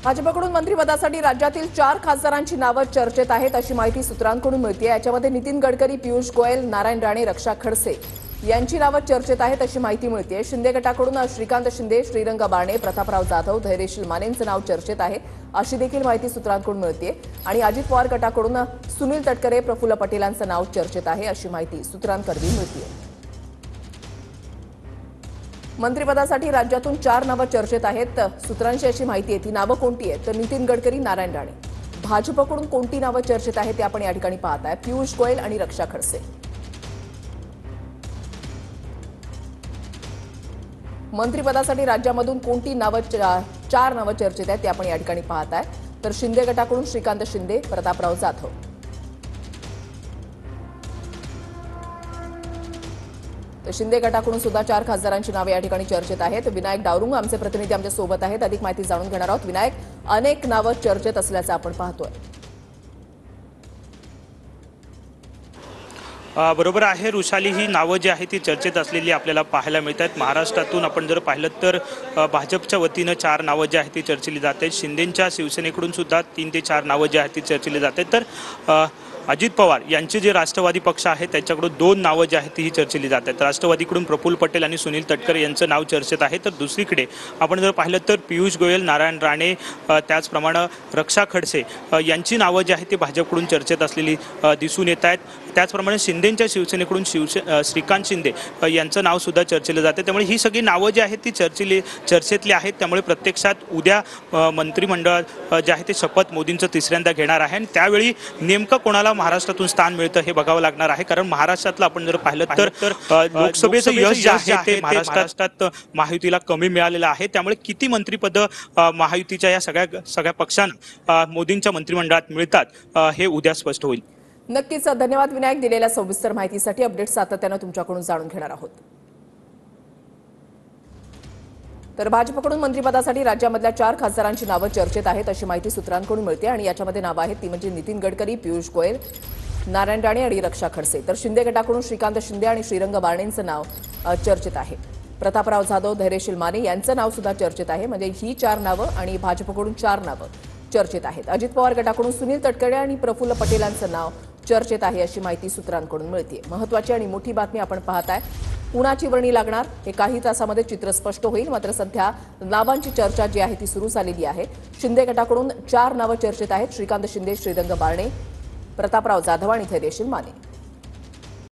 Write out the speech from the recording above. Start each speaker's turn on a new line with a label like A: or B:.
A: भाजपकडून मंत्रिपदासाठी राज्यातील 4 खासदारांची नावं चर्चेत आहेत अशी माहिती सूत्रांकडून मिळते। याच्यामध्ये नितीन गडकरी, पियुष गोयल, नारायण राणे, रक्षा खडसे यांची नावं चर्चेत आहेत अशी माहिती मिळते। शिंदे गटाकडून श्रीकांत शिंदे, श्रीरंग बारणे, प्रतापराव जाधव, धैर्यशील मानेंचं नाव चर्चेत आहे अशी देखील माहिती सूत्रांकडून मिळते। आणि अजित पवार गटाकडून सुनील तटकरे, प्रफुल्ल पटेलांचं नाव चर्चेत आहे अशी माहिती सूत्रांकडून मिळते। मंत्रिपदासाठी राज्यातून 4 नावं चर्चेत आहेत। सूत्रांची अशी माहिती आहे, ती नावं कोणती आहेत तर नितीन गडकरी, नारायण राणे। भाजपकडून कोणती नावं चर्चेत आहेत ते आपण या ठिकाणी पाहत आहे, पियुष गोयल आणि रक्षा खडसे। मंत्रिपदासाठी राज्यामधून कोणती नावं 4 नावं चर्चेत आहेत ते आपण या ठिकाणी पाहत आहे, तर शिंदे गटाकडून श्रीकांत शिंदे, प्रतापराव जाधव। तर शिंदे गटाकडून सुद्धा 4 खासदारांची नावे या ठिकाणी चर्चेत आहेत। विनायक डावरुंग आमचे प्रतिनिधी आमच्या सोबत आहेत, अधिक माहिती जाणून घेणार आहोत। विनायक, अनेक नावं चर्चेत असल्याचं आपण पाहतोय।
B: बरोबर आहे रुशाली, ही नावं जी आहे ती चर्चेत असलेली आपल्याला पाहायला मिळतात। महाराष्ट्रातून आपण जर पाहिलं तर भाजपच्या वतीनं 4 नावं जी आहेत ती चर्चिली जात आहेत। शिंदेंच्या शिवसेनेकडून सुद्धा 3 ते 4 नावं जी आहेत ती चर्चिली जात आहेत। तर अजित पवार यांचे जे राष्ट्रवादी पक्ष आहे त्याच्याकडून 2 नावं जी आहेत ती चर्चिली जात आहेत। राष्ट्रवादीकडून प्रफुल्ल पटेल आणि सुनील तटकरे यांचं नाव चर्चेत आहे। तर दुसरीकडे आपण जर पाहिलं तर पियुष गोयल, नारायण राणे, त्याचप्रमाणे रक्षा खडसे यांची नावं जी आहेत ती भाजपकडून चर्चेत असलेली दिसून येत आहेत। त्याचप्रमाणे शिंदेंच्या शिवसेनेकडून श्रीकांत शिंदे यांचं नाव सुद्धा चर्चेलं जाते। त्यामुळे ही सगळी नावं जी आहेत ती चर्चेतली आहेत। त्यामुळे प्रत्यक्षात उद्या मंत्रिमंडळ जे आहे ते शपथ मोदींचं तिसऱ्यांदा घेणार आहे आणि त्यावेळी नेमकं कोणाला महाराष्ट्रातून स्थान मिळतं हे बघावं लागणार आहे। कारण महाराष्ट्रातलं आपण जर पाहिलं तर लोकसभेचं यश जे आहे ते महाराष्ट्रात महायुतीला कमी मिळालेलं आहे। त्यामुळे किती मंत्रिपद महायुतीच्या या सगळ्या पक्षांना मोदींच्या मंत्रिमंडळात मिळतात हे उद्या स्पष्ट होईल।
A: नक्कीच, धन्यवाद विनायक दिलेल्या सविस्तर माहितीसाठी। अपडेट सातत्यानं तुमच्याकडून जाणून घेणार आहोत। तर भाजपकडून मंत्रिपदासाठी राज्यामधल्या 4 खासदारांची नावं चर्चेत आहेत अशी माहिती सूत्रांकडून मिळते आणि याच्यामध्ये नावं आहेत ती म्हणजे नितीन गडकरी, पियुष गोयल, नारायण राणे आणि रक्षा खडसे। तर शिंदे गटाकडून श्रीकांत शिंदे आणि श्रीरंग बारणेंचं नाव चर्चेत आहे। प्रतापराव जाधव, धैर्यशील माने यांचं नाव सुद्धा चर्चेत आहे। म्हणजे ही 4 नावं आणि भाजपकडून 4 नावं चर्चेत आहेत। अजित पवार गटाकडून सुनील तटकरे आणि प्रफुल्ल पटेलांचं नाव चर्चेत आहे अशी माहिती सूत्रांकडून मिळते। महत्त्वाची आणि मोठी बातमी आपण पाहताय, कुणाची वर्णी लागणार हे काही तासामध्ये चित्र स्पष्ट होईल। मात्र सध्या नावांची चर्चा जी आहे ती सुरू झालेली आहे। शिंदे गटाकडून 4 नावं चर्चेत आहेत, श्रीकांत शिंदे, श्रीरंग बारणे, प्रतापराव जाधव आणि धैर्यशील माने।